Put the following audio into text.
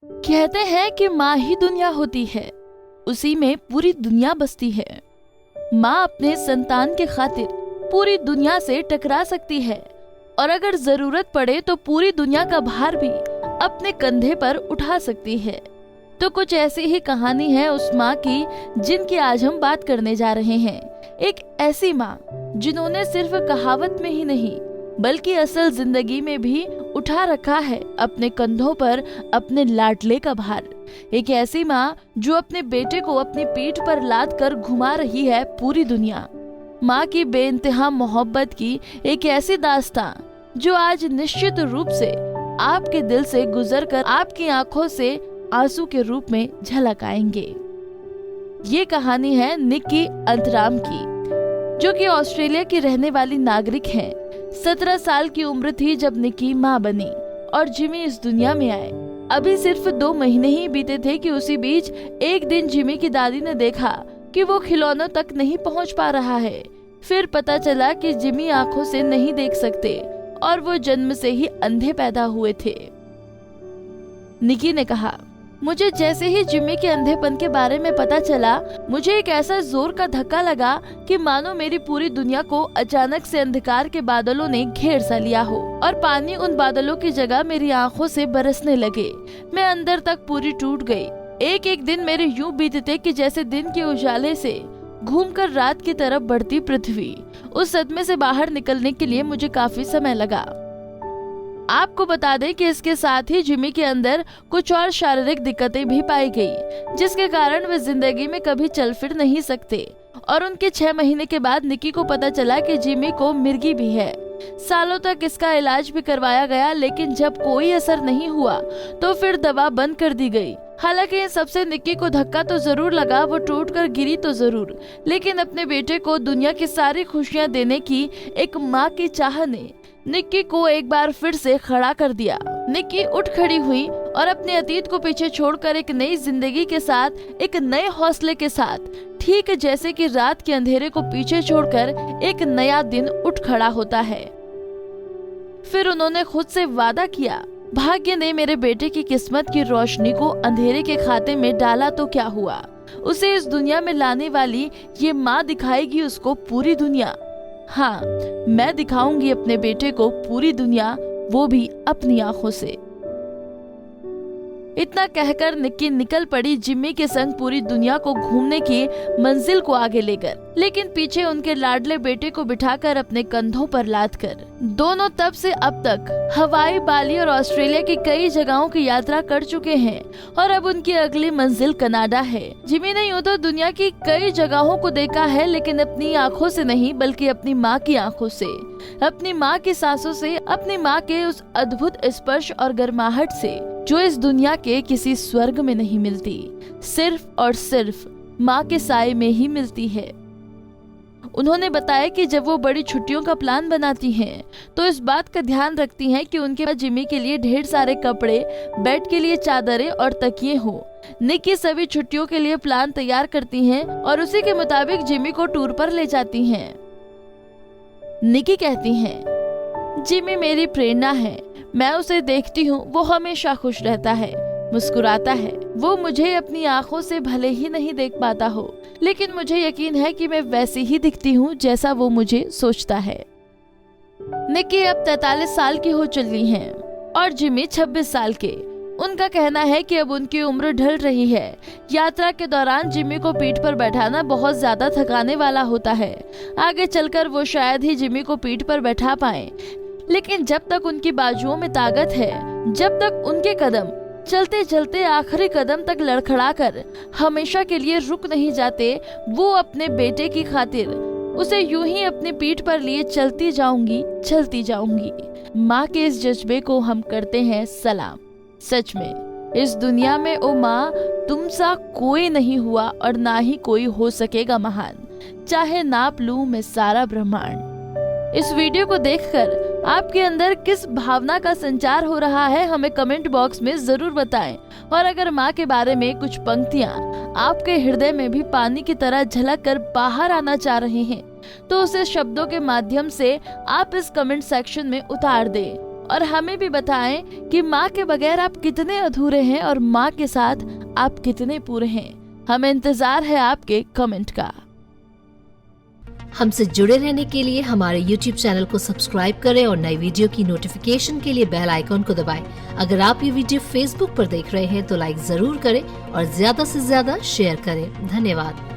कहते हैं कि माँ ही दुनिया होती है, उसी में पूरी दुनिया बसती है। माँ अपने संतान के खातिर पूरी दुनिया से टकरा सकती है और अगर जरूरत पड़े तो पूरी दुनिया का भार भी अपने कंधे पर उठा सकती है। तो कुछ ऐसी ही कहानी है उस माँ की जिनकी आज हम बात करने जा रहे हैं। एक ऐसी माँ जिन्होंने सिर्फ कहावत में ही नहीं बल्कि असल जिंदगी में भी उठा रखा है अपने कंधों पर अपने लाडले का भार। एक ऐसी माँ जो अपने बेटे को अपनी पीठ पर लाद कर घुमा रही है पूरी दुनिया। माँ की बेइंतहा मोहब्बत की एक ऐसी दास्तां जो आज निश्चित रूप से आपके दिल से गुजरकर आपकी आंखों से आंसू के रूप में झलक आएंगे। ये कहानी है निक्की अंतराम की, जो कि ऑस्ट्रेलिया की रहने वाली नागरिक हैं। 17 साल की उम्र थी जब निक्की माँ बनी और जिमी इस दुनिया में आए। अभी सिर्फ 2 महीने ही बीते थे कि उसी बीच एक दिन जिमी की दादी ने देखा कि वो खिलौनों तक नहीं पहुंच पा रहा है। फिर पता चला कि जिमी आंखों से नहीं देख सकते और वो जन्म से ही अंधे पैदा हुए थे। निक्की ने कहा, मुझे जैसे ही जिमी के अंधेपन के बारे में पता चला, मुझे एक ऐसा जोर का धक्का लगा कि मानो मेरी पूरी दुनिया को अचानक से अंधकार के बादलों ने घेर सा लिया हो और पानी उन बादलों की जगह मेरी आंखों से बरसने लगे। मैं अंदर तक पूरी टूट गई। एक एक दिन मेरे यूं बीतते कि जैसे दिन के उजाले से घूमकर रात की तरफ बढ़ती पृथ्वी। उस सदमे से बाहर निकलने के लिए मुझे काफी समय लगा। आपको बता दें कि इसके साथ ही जिमी के अंदर कुछ और शारीरिक दिक्कतें भी पाई गई, जिसके कारण वे जिंदगी में कभी चल फिर नहीं सकते। और उनके 6 महीने के बाद निक्की को पता चला कि जिमी को मिर्गी भी है। सालों तक इसका इलाज भी करवाया गया, लेकिन जब कोई असर नहीं हुआ तो फिर दवा बंद कर दी गई। हालांकि इन सबसे निक्की को धक्का तो जरूर लगा, वो टूटकर गिरी तो जरूर, लेकिन अपने बेटे को दुनिया की सारी खुशियां देने की एक माँ की चाह ने निक्की को एक बार फिर से खड़ा कर दिया। निक्की उठ खड़ी हुई और अपने अतीत को पीछे छोड़कर एक नई जिंदगी के साथ, एक नए हौसले के साथ, ठीक जैसे कि रात के अंधेरे को पीछे छोड़कर एक नया दिन उठ खड़ा होता है। फिर उन्होंने खुद से वादा किया, भाग्य ने मेरे बेटे की किस्मत की रोशनी को अंधेरे के खाते में डाला तो क्या हुआ, उसे इस दुनिया में लाने वाली ये माँ दिखाएगी उसको पूरी दुनिया। हाँ, मैं दिखाऊंगी अपने बेटे को पूरी दुनिया, वो भी अपनी आंखों से। इतना कहकर निक्की निकल पड़ी जिमी के संग पूरी दुनिया को घूमने की मंजिल को आगे लेकर, लेकिन पीछे उनके लाडले बेटे को बिठाकर अपने कंधों पर लादकर। दोनों तब से अब तक हवाई, बाली और ऑस्ट्रेलिया की कई जगहों की यात्रा कर चुके हैं और अब उनकी अगली मंजिल कनाडा है। जिमी ने यूं तो दुनिया की कई जगहों को देखा है, लेकिन अपनी आंखों से नहीं बल्कि अपनी माँ की आंखों से, अपनी माँ की सांसों से, अपनी माँ के उस अद्भुत स्पर्श और गर्माहट से जो इस दुनिया के किसी स्वर्ग में नहीं मिलती, सिर्फ और सिर्फ माँ के साए में ही मिलती है। उन्होंने बताया कि जब वो बड़ी छुट्टियों का प्लान बनाती हैं, तो इस बात का ध्यान रखती हैं कि उनके पास जिमी के लिए ढेर सारे कपड़े, बेड के लिए चादरें और तकिए हो। निक्की सभी छुट्टियों के लिए प्लान तैयार करती हैं और उसी के मुताबिक जिमी को टूर पर ले जाती हैं। निक्की कहती हैं, जिमी मेरी प्रेरणा है, मैं उसे देखती हूँ, वो हमेशा खुश रहता है, मुस्कुराता है। वो मुझे अपनी आंखों से भले ही नहीं देख पाता हो, लेकिन मुझे यकीन है कि मैं वैसी ही दिखती हूँ जैसा वो मुझे सोचता है। निक्की अब 43 साल की हो चली हैं और जिमी 26 साल के। उनका कहना है कि अब उनकी उम्र ढल रही है। यात्रा के दौरान जिमी को पीठ पर बैठाना बहुत ज्यादा थकाने वाला होता है। आगे चलकर वो शायद ही जिमी को पीठ पर बैठा पाए, लेकिन जब तक उनकी बाजुओं में ताकत है, जब तक उनके कदम चलते चलते आखिरी कदम तक लड़खड़ाकर हमेशा के लिए रुक नहीं जाते, वो अपने बेटे की खातिर उसे यूं ही अपनी पीठ पर लिए चलती जाऊंगी। माँ के इस जज्बे को हम करते हैं सलाम। सच में इस दुनिया में ओ माँ, तुम सा कोई नहीं हुआ और ना ही कोई हो सकेगा महान, चाहे नाप लूं मैं सारा ब्रह्मांड। इस वीडियो को देखकर आपके अंदर किस भावना का संचार हो रहा है, हमें कमेंट बॉक्स में जरूर बताएं। और अगर माँ के बारे में कुछ पंक्तियाँ आपके हृदय में भी पानी की तरह झलक कर बाहर आना चाह रहे हैं, तो उसे शब्दों के माध्यम से आप इस कमेंट सेक्शन में उतार दें और हमें भी बताएं कि माँ के बगैर आप कितने अधूरे हैं और माँ के साथ आप कितने पूरे हैं। हमें इंतजार है आपके कमेंट का। हमसे जुड़े रहने के लिए हमारे YouTube चैनल को सब्सक्राइब करें और नई वीडियो की नोटिफिकेशन के लिए बेल आइकॉन को दबाएं। अगर आप ये वीडियो Facebook पर देख रहे हैं तो लाइक जरूर करें और ज्यादा से ज्यादा शेयर करें। धन्यवाद।